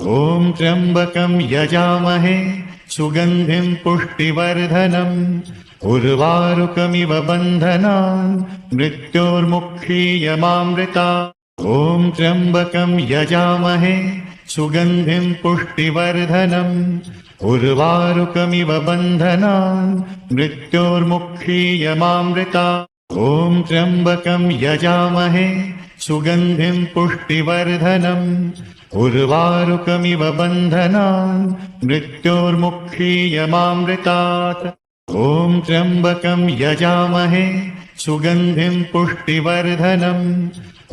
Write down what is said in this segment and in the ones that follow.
ॐ त्र्यम्बकं यजामहे सुगन्धिं पुष्टिवर्धनम् उर्वारुकमिव बन्धनान् मृत्योर्मुक्षीयमामृता। ॐ त्र्यम्बकं यजामहे सुगन्धिं पुष्टिवर्धनम् उर्वारुकमिव बन्धनान् मृत्योर्मुक्षीयमामृता। ॐ त्र्यम्बकं यजामहे सुगन्धिं पुष्टिवर्धनम् उर्वारुकमिव बन्धनान् मृत्योर्मुक्षीयमामृतात्। ॐ त्र्यम्बकं यजामहे सुगन्धिं पुष्टिवर्धनम्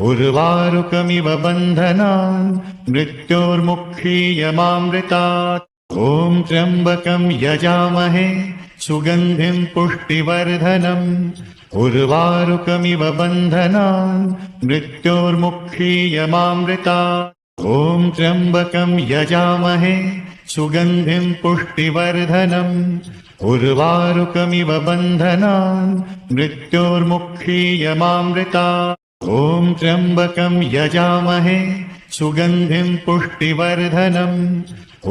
उर्वारुकमिव बन्धनान् मृत्योर्मुक्षीयमामृतात्। ॐ त्र्यम्बकं यजामहे सुगन्धिं पुष्टिवर्धनम् उर्वारुकमिव बन्धनान् मृत्योर्मुक्षीयमामृतात्। ॐ त्र्यम्बकं यजामहे सुगन्धिं पुष्टिवर्धनम् उर्वारुकमिव बन्धनान् मृत्योर्मुक्षीयमामृतात्। ॐ त्र्यम्बकं यजामहे सुगन्धिं पुष्टिवर्धनम्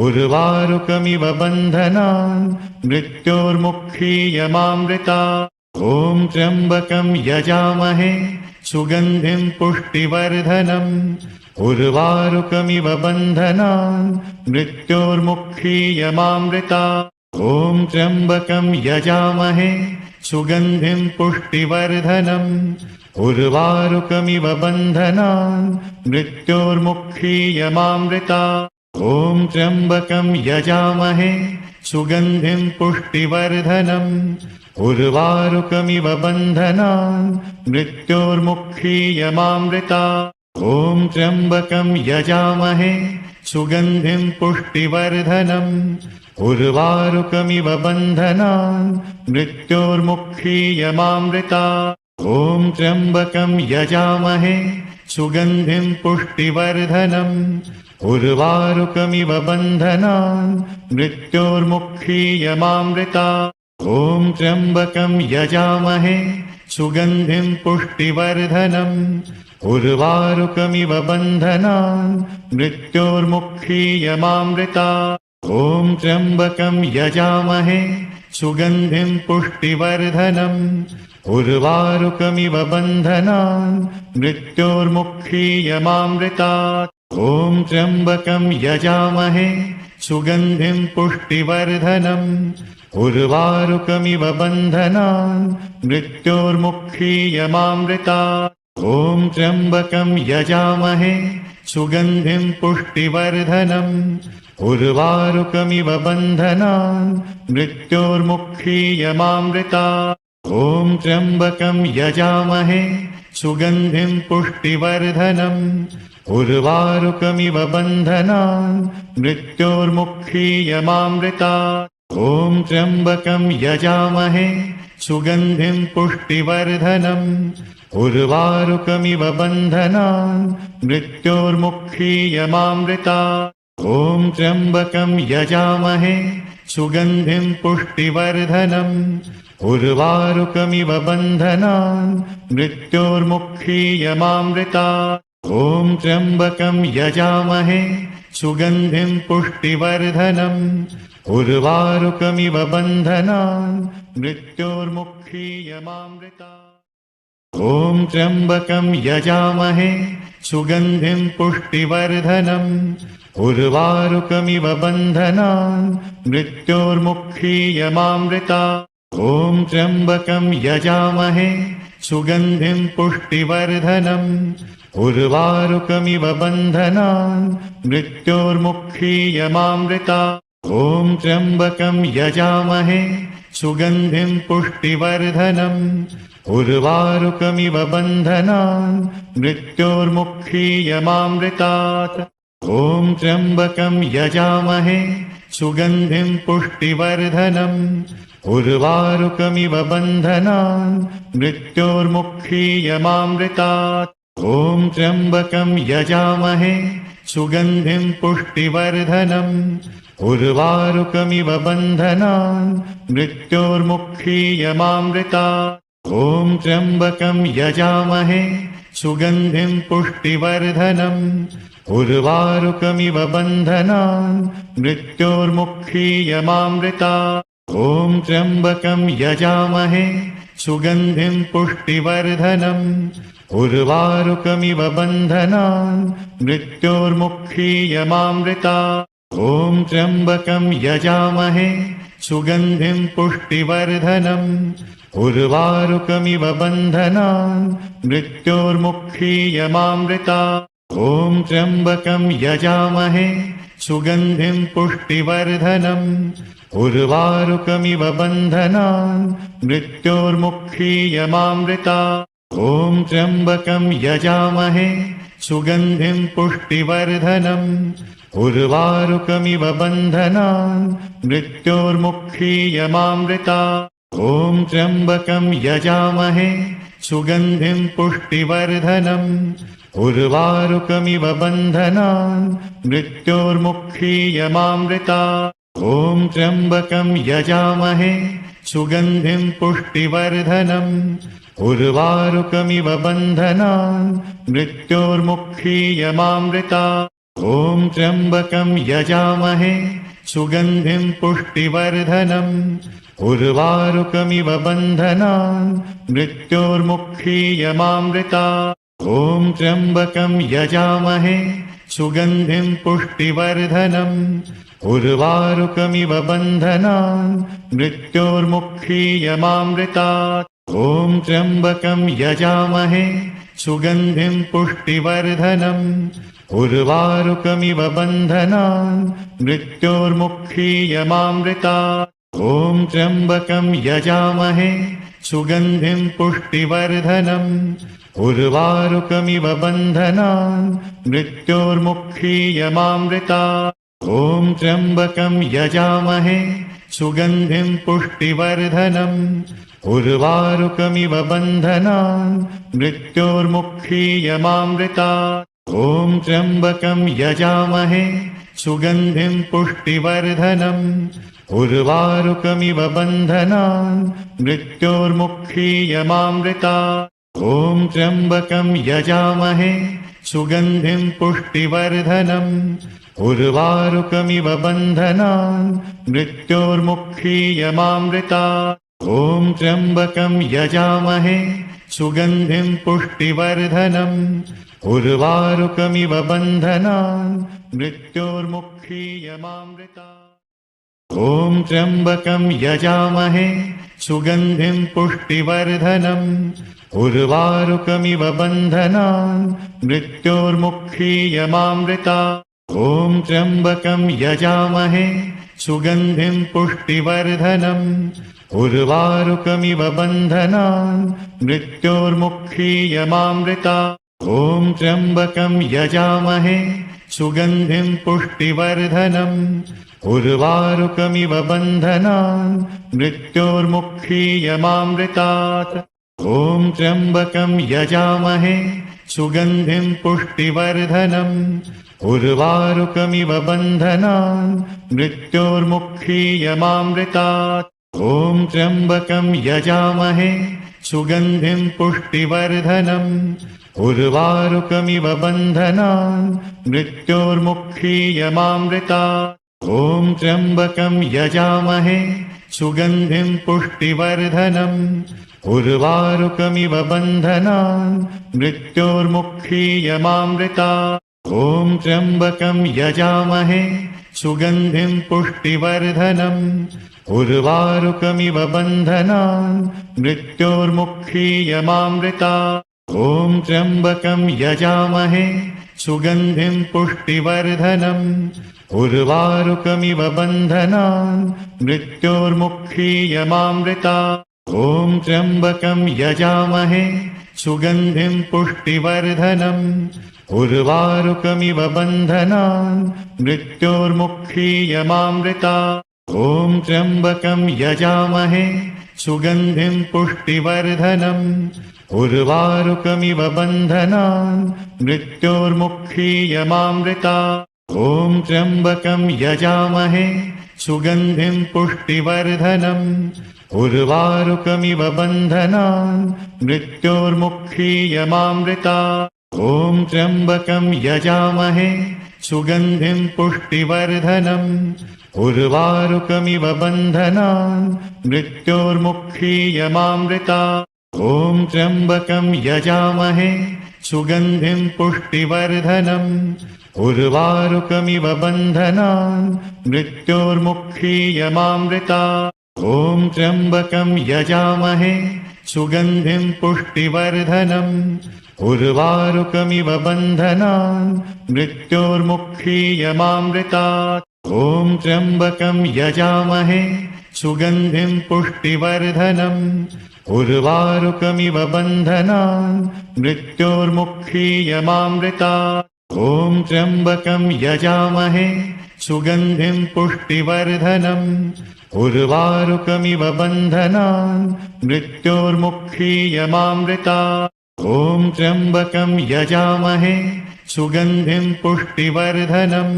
उर्वारुकमिव बन्धनान् मृत्योर्मुक्षीयमामृतात्। ॐ त्र्यम्बकं यजामहे सुगन्धिं पुष्टिवर्धनम् उर्वारुकमिव बन्धनान् मृत्योर्मुक्षीयमामृतात्। ॐ त्र्यम्बकं यजामहे सुगन्धिं पुष्टिवर्धनम् उर्वारुकमिव बन्धनान् मृत्योर्मुक्षीयमामृतात्। ॐ त्र्यम्बकं यजामहे सुगन्धिं पुष्टिवर्धनम् उर्वारुकमिव बन्धनान् मृत्योर्मुक्षीयमामृतात्। ॐ त्र्यम्बकं यजामहे सुगन्धिं पुष्टिवर्धनम् उर्वारुकमिव बन्धनान् मृत्योर्मुक्षीयमामृतात्। ॐ त्र्यम्बकं यजामहे सुगन्धिं पुष्टिवर्धनम् उर्वारुकमिव बन्धनान् मृत्योर्मुक्षीयमामृतात्। ॐ त्र्यम्बकं यजामहे सुगन्धिं पुष्टिवर्धनम् उर्वारुकमिव बन्धनान् मृत्योर्मुक्षीयमामृतात्। ॐ त्र्यम्बकं यजामहे सुगन्धिं पुष्टिवर्धनम् उर्वारुकमिव बन्धनान् मृत्योर्मुक्षीयमामृतात्। ॐ त्र्यम्बकं यजामहे सुगन्धिं पुष्टिवर्धनम् उर्वारुकमिव बन्धनान् मृत्योर्मुक्षीयमामृतात्। ॐ त्र्यम्बकं यजामहे सुगन्धिं पुष्टिवर्धनम् उर्वारुकमिव बन्धनान् मृत्योर्मुक्षीयमामृतात्। ॐ त्र्यम्बकं यजामहे सुगन्धिं पुष्टिवर्धनम् उर्वारुकमिव बन्धनान् मृत्योर्मुक्षीयमामृतात्। ॐ त्र्यम्बकं यजामहे सुगन्धिं पुष्टिवर्धनम् उर्वारुकमिव बन्धनान् मृत्योर्मुक्षीयमामृतात्। ॐ त्र्यम्बकं यजामहे सुगन्धिं पुष्टिवर्धनम् उर्वारुकमिव बन्धनान् मृत्योर्मुक्षीयमामृतात्। ॐ त्र्यम्बकं यजामहे सुगन्धिं पुष्टिवर्धनम् उर्वारुकमिव बन्धनान् मृत्योर्मुक्षीयमामृतात्। ॐ त्र्यम्बकं यजामहे सुगन्धिं पुष्टिवर्धनम् उर्वारुकमिव बन्धनान् मृत्योर्मुक्षीयमामृतात्। ॐ त्र्यम्बकं यजामहे सुगन्धिं पुष्टिवर्धनम् उर्वारुकमिव बन्धनान् मृत्योर्मुक्षीयमामृतात्। ॐ त्र्यम्बकं यजामहे सुगन्धिं पुष्टिवर्धनम् उर्वारुकमिव बन्धनान् मृत्योर्मुक्षीयमामृतात्। ॐ त्र्यम्बकं यजामहे सुगन्धिं पुष्टिवर्धनम् उर्वारुकमिव बन्धनान् मृत्योर्मुक्षीयमामृतात्। ॐ त्र्यम्बकं यजामहे सुगन्धिं पुष्टिवर्धनम् उर्वारुकमिव बन्धनान् मृत्योर्मुक्षीयमामृतात्। ॐ त्र्यम्बकं यजामहे सुगन्धिं पुष्टिवर्धनम् उर्वारुकमिव बन्धनान् मृत्योर्मुक्षीयमामृतात्। ॐ त्र्यम्बकं यजामहे सुगन्धिं पुष्टिवर्धनम्। उर्वारुकमिव बन्धनान् मृत्योर्मुक्षीयमामृतात्। ॐ त्र्यम्बकं यजामहे सुगन्धिं पुष्टिवर्धनम्। उर्वारुकमिव बन्धनान् मृत्योर्मुक्षीयमामृतात्। ॐ त्र्यम्बकं यजामहे सुगन्धिं पुष्टिवर्धनम्। उर्वारुकमिव बन्धनान् मृत्योर्मुक्षीयमामृतात्। ॐ त्र्यम्बकं यजामहे सुगन्धिं पुष्टिवर्धनम्। उर्वारुकमिव बन्धनान् मृत्योर्मुक्षीयमामृतात्। ॐ त्र्यम्बकं यजामहे सुगन्धिं पुष्टिवर्धनम्। उर्वारुकमिव बन्धनान् मृत्योर्मुक्षीयमामृतात्। ॐ त्र्यम्बकं यजामहे सुगन्धिं पुष्टिवर्धनम्। उर्वारुकमिव बन्धनान् मृत्योर्मुक्षीयमामृतात्। ॐ त्र्यम्बकं यजामहे सुगन्धिं पुष्टिवर्धनम्। उर्वारुकमिव बन्धनान् मृत्योर्मुक्षीयमामृतात्। ॐ त्र्यम्बकं यजामहे सुगन्धिं पुष्टिवर्धनम्। उर्वारुकमिव बन्धनान् मृत्योर्मुक्षीयमामृतात्। ॐ त्र्यम्बकं यजामहे सुगन्धिं पुष्टिवर्धनम्। उर्वारुकमिव बन्धनान् मृत्योर्मुक्षीयमामृतात्। ॐ त्र्यम्बकं यजामहे सुगन्धिं पुष्टिवर्धनम्। उर्वारुकमिव बन्धनान् मृत्योर्मुक्षीयमामृतात्। ॐ त्र्यम्बकं यजामहे सुगन्धिं पुष्टिवर्धनम्। उर्वारुकमिव बन्धनान् मृत्योर्मुक्षीयमामृतात्। ॐ त्र्यम्बकं यजामहे सुगन्धिं पुष्टिवर्धनम्। उर्वारुकमिव बन्धनान् मृत्योर्मुक्षीयमामृतात्। ॐ त्र्यम्बकं यजामहे सुगन्धिं पुष्टिवर्धनम्। उर्वारुकमिव बन्धनान् मृत्योर्मुक्षीयमामृतात्। ॐ त्र्यम्बकं यजामहे सुगन्धिं पुष्टिवर्धनम्। उर्वारुकमिव बन्धनान् मृत्योर्मुक्षीयमामृतात्। ॐ त्र्यम्बकं यजामहे सुगन्धिं पुष्टिवर्धनम्। उर्वारुकमिव बन्धनान् मृत्योर्मुक्षीयमामृतात्। ॐ त्र्यम्बकं यजामहे सुगन्धिं पुष्टिवर्धनम्। उर्वारुकमिव बन्धनान् मृत्योर्मुक्षीयमामृतात्। ॐ त्र्यम्बकं यजामहे सुगन्धिं पुष्टिवर्धनम्। उर्वारुकमिव बन्धनान् मृत्योर्मुक्षीयमामृतात्। ॐ त्र्यम्बकं यजामहे सुगन्धिं पुष्टिवर्धनम्। उर्वारुकमिव बन्धनान् मृत्योर्मुक्षीयमामृतात्। ॐ त्र्यम्बकं यजामहे सुगन्धिं पुष्टिवर्धनम्। उर्वारुकमिव बन्धनान् मृत्योर्मुक्षीयमामृतात्। ॐ त्र्यम्बकं यजामहे सुगन्धिं पुष्टिवर्धनम्। उर्वारुकमिव बन्धनान् मृत्योर्मुक्षीयमामृतात्। ॐ त्र्यम्बकं यजामहे सुगन्धिं पुष्टिवर्धनम्। उर्वारुकमिव बन्धनान् मृत्योर्मुक्षीयमामृतात्। ॐ त्र्यम्बकं यजामहे सुगन्धिं पुष्टिवर्धनम्। उर्वारुकमिव बन्धनान् मृत्योर्मुक्षीयमामृतात्। ॐ त्र्यम्बकं यजामहे सुगन्धिं पुष्टिवर्धनम्। उर्वारुकमिव बन्धनान् मृत्योर्मुक्षीयमामृतात्। ॐ त्र्यम्बकं यजामहे सुगन्धिं पुष्टिवर्धनम्। उर्वारुकमिव बन्धनान् मृत्योर्मुक्षीयमामृतात्। ॐ त्र्यम्बकं यजामहे सुगन्धिं पुष्टिवर्धनम्। उर्वारुकमिव बन्धनान् मृत्योर्मुक्षीयमामृतात्। ॐ त्र्यम्बकं यजामहे सुगन्धिं पुष्टिवर्धनम् उर्वारुकमिव बन्धनान् मृत्योर्मुक्षीयमामृतात् ॐ त्र्यम्बकं यजामहे सुगन्धिं पुष्टिवर्धनम् उर्वारुकमिव बन्धनान् मृत्योर्मुक्षीयमामृतात् ॐ त्र्यम्बकं यजामहे सुगन्धिं पुष्टिवर्धनम् उर्वारुकमिव बन्धनान् मृत्योर्मुक्षीयमामृतात् ॐ त्र्यम्बकं यजामहे सुगन्धिं पुष्टिवर्धनम् उर्वारुकमिव बन्धनान् मृत्योर्मुक्षीयमामृतात् ॐ त्र्यम्बकं यजामहे सुगन्धिं पुष्टिवर्धनम् उर्वारुकमिव बन्धनान् मृत्योर्मुक्षीयमामृतात् ॐ त्र्यम्बकं यजामहे सुगन्धिं पुष्टिवर्धनम्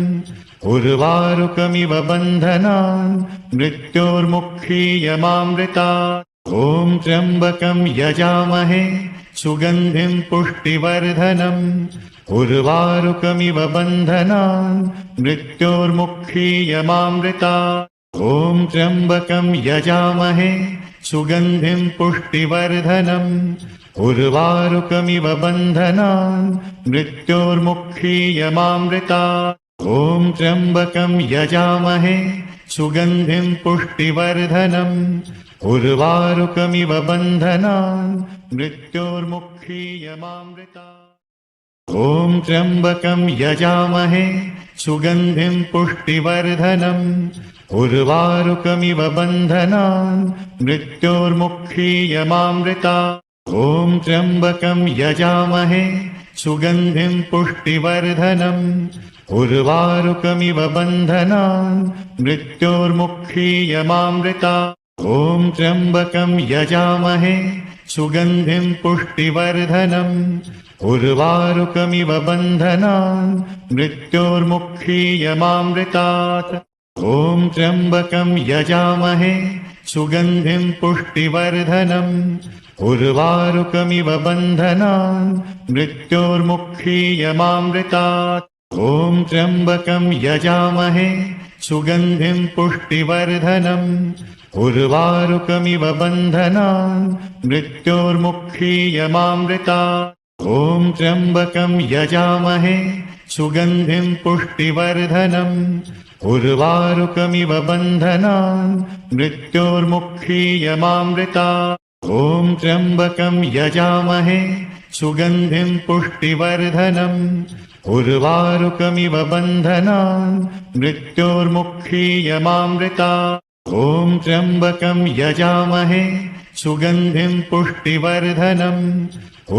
उर्वारुकमिव बन्धनान् मृत्योर्मुक्षीयमामृतात् ॐ त्र्यम्बकं यजामहे सुगन्धिं पुष्टिवर्धनम् उर्वारुकमिव बन्धनान् मृत्योर्मुक्षीयमामृतात् ॐ त्र्यम्बकं यजामहे सुगन्धिं पुष्टिवर्धनम् उर्वारुकमिव बन्धनान् मृत्योर्मुक्षीयमामृतात् ॐ त्र्यम्बकं यजामहे सुगन्धिं पुष्टिवर्धनम् उर्वारुकमिव बन्धनान् मृत्योर्मुक्षीयमामृतात् ॐ त्र्यम्बकं यजामहे सुगन्धिं पुष्टिवर्धनम् उर्वारुकमिव बन्धनान् मृत्योर्मुक्षीयमामृतात् ॐ त्र्यम्बकं यजामहे सुगन्धिं पुष्टिवर्धनम् उर्वारुकमिव बन्धनान् मृत्योर्मुक्षीयमामृतात् ॐ त्र्यम्बकं यजामहे सुगन्धिं पुष्टिवर्धनम् उर्वारुकमिव बन्धनान् मृत्योर्मुक्षीयमामृतात् ॐ त्र्यम्बकं यजामहे सुगन्धिं पुष्टिवर्धनम् उर्वारुकमिव बन्धनान् मृत्योर्मुक्षीयमामृतात् ॐ त्र्यम्बकं यजामहे सुगन्धिं पुष्टिवर्धनम् उर्वारुकमिव बन्धनान् मृत्योर्मुक्षीयमामृतात् ॐ त्र्यम्बकं यजामहे सुगन्धिं पुष्टिवर्धनम् उर्वारुकमिव बन्धनान् मृत्योर्मुक्षीयमामृतात् ॐ त्र्यम्बकं यजामहे सुगन्धिं पुष्टिवर्धनम् उर्वारुकमिव बन्धनान् मृत्योर्मुक्षीयमामृतात् ॐ त्र्यम्बकं यजामहे सुगन्धिं पुष्टिवर्धनम्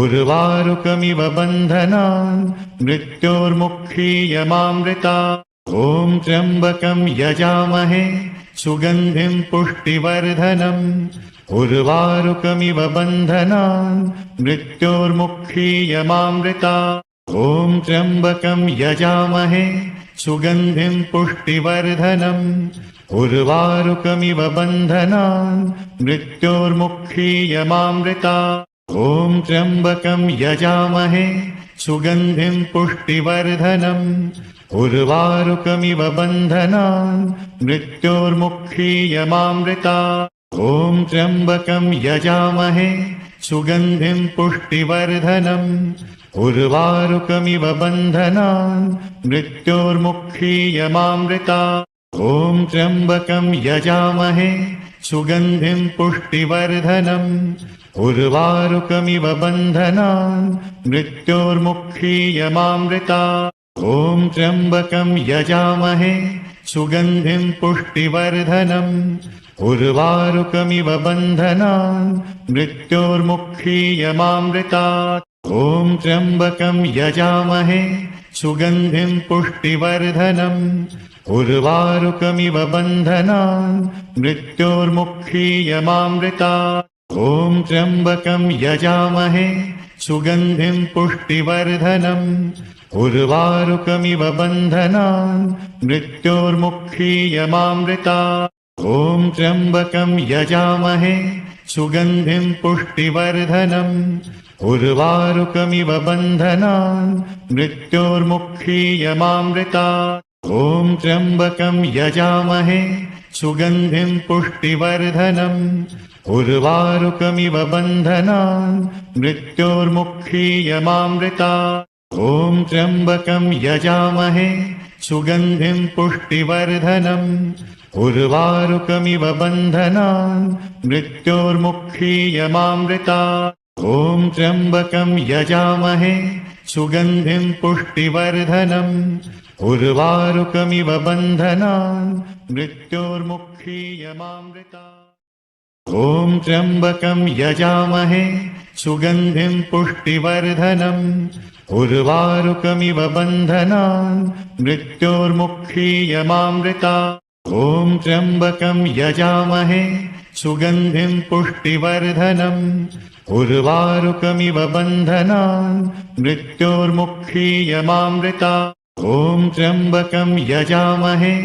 उर्वारुकमिव बन्धनान् मृत्योर्मुक्षीयमामृतात् ॐ त्र्यम्बकं यजामहे सुगन्धिं पुष्टिवर्धनम् उर्वारुकमिव बन्धनान् मृत्योर्मुक्षीयमामृतात् ॐ त्र्यम्बकं यजामहे सुगन्धिं पुष्टिवर्धनम् उर्वारुकमिव बन्धनान् मृत्योर्मुक्षीयमामृतात् ॐ त्र्यम्बकं यजामहे सुगन्धिं पुष्टिवर्धनम् उर्वारुकमिव बन्धनान् मृत्योर्मुक्षीयमामृतात् ॐ त्र्यम्बकं यजामहे सुगन्धिं पुष्टिवर्धनम् उर्वारुकमिव बन्धनान् मृत्योर्मुक्षीयमामृतात् ॐ त्र्यम्बकं यजामहे सुगन्धिं पुष्टिवर्धनम् उर्वारुकमिव बन्धनान् मृत्योर्मुक्षीयमामृतात् ॐ त्र्यम्बकं यजामहे सुगन्धिं पुष्टिवर्धनम् उर्वारुकमिव बन्धनान् मृत्योर्मुक्षीयमामृतात् ॐ त्र्यम्बकं यजामहे सुगन्धिं पुष्टिवर्धनम् उर्वारुकमिव बन्धनान् मृत्योर्मुक्षीयमामृतात् ॐ त्र्यम्बकं यजामहे सुगन्धिं पुष्टिवर्धनम् उर्वारुकमिव बन्धनान् मृत्योर्मुक्षीयमामृतात् ॐ त्र्यम्बकं यजामहे सुगन्धिं पुष्टिवर्धनम् उर्वारुकमिव बन्धनान् मृत्योर्मुक्षीयमामृतात्। ॐ त्र्यम्बकं यजामहे सुगन्धिं पुष्टिवर्धनम् उर्वारुकमिव बन्धनान् मृत्योर्मुक्षीयमामृतात्। ॐ त्र्यम्बकं यजामहे सुगन्धिं पुष्टिवर्धनम् उर्वारुकमिव बन्धनान् मृत्योर्मुक्षीयमामृतात्। ॐ त्र्यम्बकं यजामहे सुगन्धिं पुष्टिवर्धनम् उर्वारुकमिव बन्धनान् मृत्योर्मुक्षीयमामृतात्। ॐ त्र्यम्बकं यजामहे सुगन्धिं पुष्टिवर्धनम् उर्वारुकमिव बन्धनान् मृत्योर्मुक्षीयमामृतात्। ॐ त्र्यम्बकं यजामहे सुगन्धिं पुष्टिवर्धनम् उर्वारुकमिव बन्धनान् मृत्योर्मुक्षीयमामृतात्। ॐ त्र्यम्बकं यजामहे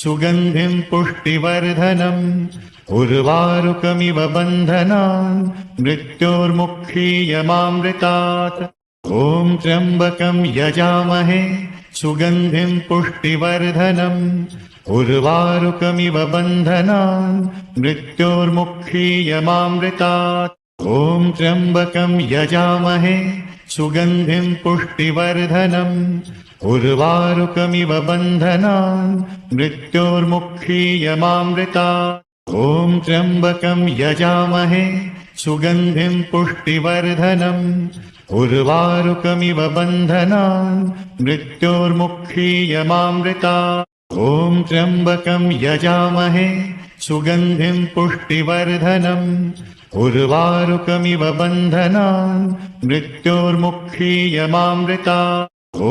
सुगन्धिं पुष्टिवर्धनम् उर्वारुकमिव बन्धनान् मृत्योर्मुक्षीयमामृतात्। ॐ त्र्यम्बकं यजामहे सुगन्धिं पुष्टिवर्धनम् उर्वारुकमिव बन्धनान् मृत्योर्मुक्षीयमामृतात्। ॐ त्र्यम्बकं यजामहे सुगन्धिं पुष्टिवर्धनम् उर्वारुकमिव बन्धनान् मृत्योर्मुक्षीयमामृतात्। ॐ त्र्यम्बकं यजामहे सुगन्धिं पुष्टिवर्धनम् उर्वारुकमिव बन्धनान् मृत्योर्मुक्षीयमामृतात्। ॐ त्र्यम्बकं यजामहे सुगन्धिं पुष्टिवर्धनम् उर्वारुकमिव बन्धनान् मृत्योर्मुक्षीयमामृतात्। ॐ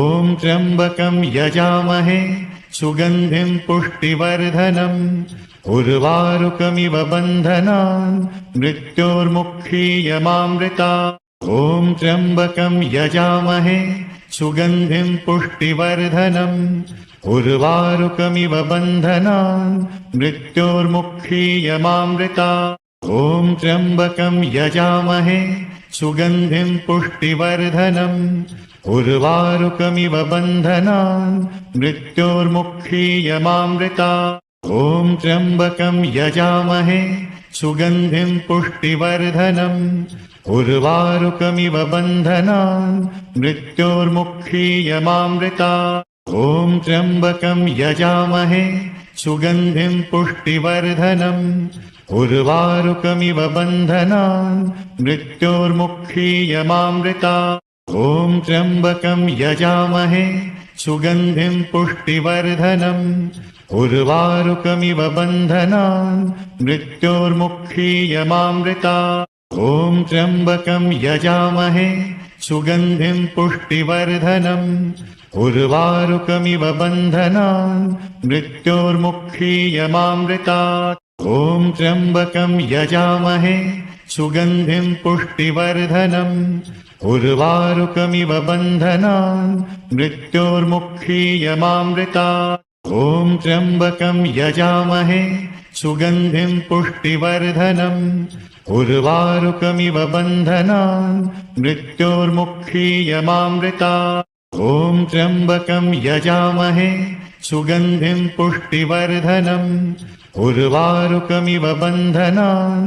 त्र्यम्बकं यजामहे सुगन्धिं पुष्टिवर्धनम् उर्वारुकमिव बन्धनान् मृत्योर्मुक्षीयमामृतात्। ॐ त्र्यम्बकं यजामहे सुगन्धिं पुष्टिवर्धनम् उर्वारुकमिव बन्धनान् मृत्योर्मुक्षीयमामृतात्। ॐ त्र्यम्बकं यजामहे सुगन्धिं पुष्टिवर्धनम् उर्वारुकमिव बन्धनान् मृत्योर्मुक्षीयमामृतात्। ॐ त्र्यम्बकं यजामहे सुगन्धिं पुष्टिवर्धनम् उर्वारुकमिव बन्धनान् मृत्योर्मुक्षीयमामृतात्। ॐ त्र्यम्बकं यजामहे सुगन्धिं पुष्टिवर्धनम् उर्वारुकमिव बन्धनान् मृत्योर्मुक्षीयमामृतात्। ॐ त्र्यम्बकं यजामहे सुगन्धिं पुष्टिवर्धनम् उर्वारुकमिव बन्धनान् मृत्योर्मुक्षीयमामृतात्। ॐ त्र्यम्बकं यजामहे सुगन्धिं पुष्टिवर्धनम् उर्वारुकमिव बन्धनान् मृत्योर्मुक्षीयमामृतात्। ॐ त्र्यम्बकं यजामहे सुगन्धिं पुष्टिवर्धनम् उर्वारुकमिव बन्धनान् मृत्योर्मुक्षीयमामृतात्। ॐ त्र्यम्बकं यजामहे सुगन्धिं पुष्टिवर्धनम् उर्वारुकमिव बन्धनान् मृत्योर्मुक्षीयमामृतात्। ॐ त्र्यम्बकं यजामहे सुगन्धिं पुष्टिवर्धनम् उर्वारुकमिव बन्धनान्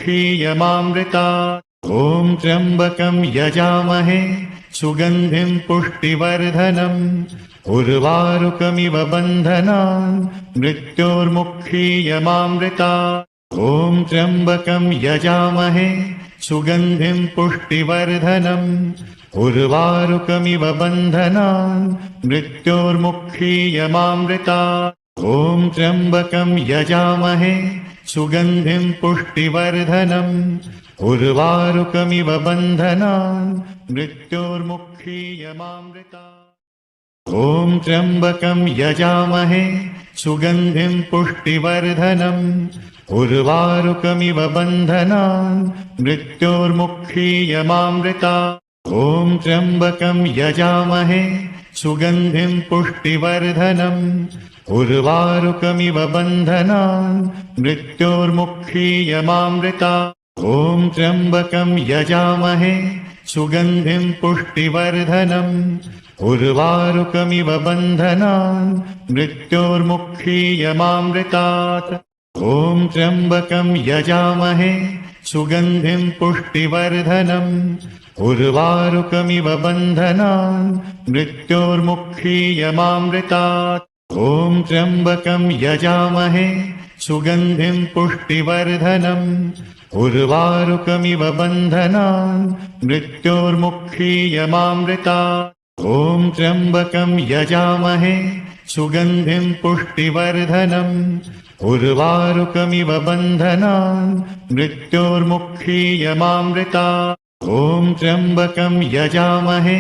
मृत्योर्मुक्षीयमामृतात्। ॐ त्र्यम्बकं यजामहे सुगन्धिं पुष्टिवर्धनम् उर्वारुकमिव बन्धनान् मृत्योर्मुक्षीयमामृतात्। ॐ त्र्यम्बकं यजामहे सुगन्धिं पुष्टिवर्धनम् उर्वारुकमिव बन्धनान् मृत्योर्मुक्षीयमामृतात्। ॐ त्र्यम्बकं यजामहे सुगन्धिं पुष्टिवर्धनम् उर्वारुकमिव बन्धनान् मृत्योर्मुक्षीयमामृतात्। ॐ त्र्यम्बकं यजामहे सुगन्धिं पुष्टिवर्धनम् उर्वारुकमिव बन्धनान् मृत्योर्मुक्षीयमामृतात्। ॐ त्र्यम्बकं यजामहे सुगन्धिं पुष्टिवर्धनम् उर्वारुकमिव बन्धनान् मृत्योर्मुक्षीयमामृतात्। ॐ त्र्यम्बकं यजामहे सुगन्धिं पुष्टिवर्धनम् उर्वारुकमिव बन्धनान् मृत्योर्मुक्षीयमामृतात् ॐ त्र्यम्बकं यजामहे सुगन्धिं पुष्टिवर्धनम् उर्वारुकमिव बन्धनान् मृत्योर्मुक्षीयमामृतात् ॐ त्र्यम्बकं यजामहे सुगन्धिं पुष्टिवर्धनम् उर्वारुकमिव बन्धनान् मृत्योर्मुक्षीयमामृतात् ॐ त्र्यम्बकं यजामहे सुगन्धिं पुष्टिवर्धनम् उर्वारुकमिव बन्धनान् मृत्योर्मुक्षीयमामृतात् ॐ त्र्यम्बकं यजामहे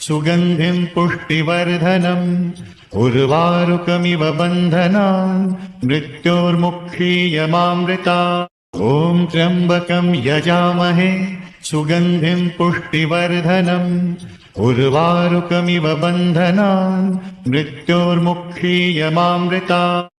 सुगन्धिं पुष्टिवर्धनम् उर्वारुकमिव बन्धनान् मृत्योर्मुक्षीयमामृतात् ॐ त्र्यम्बकं यजामहे सुगन्धिं पुष्टिवर्धनम् उर्वारुकमिव बन्धनान् मृत्योर्मुक्षीयमामृतात्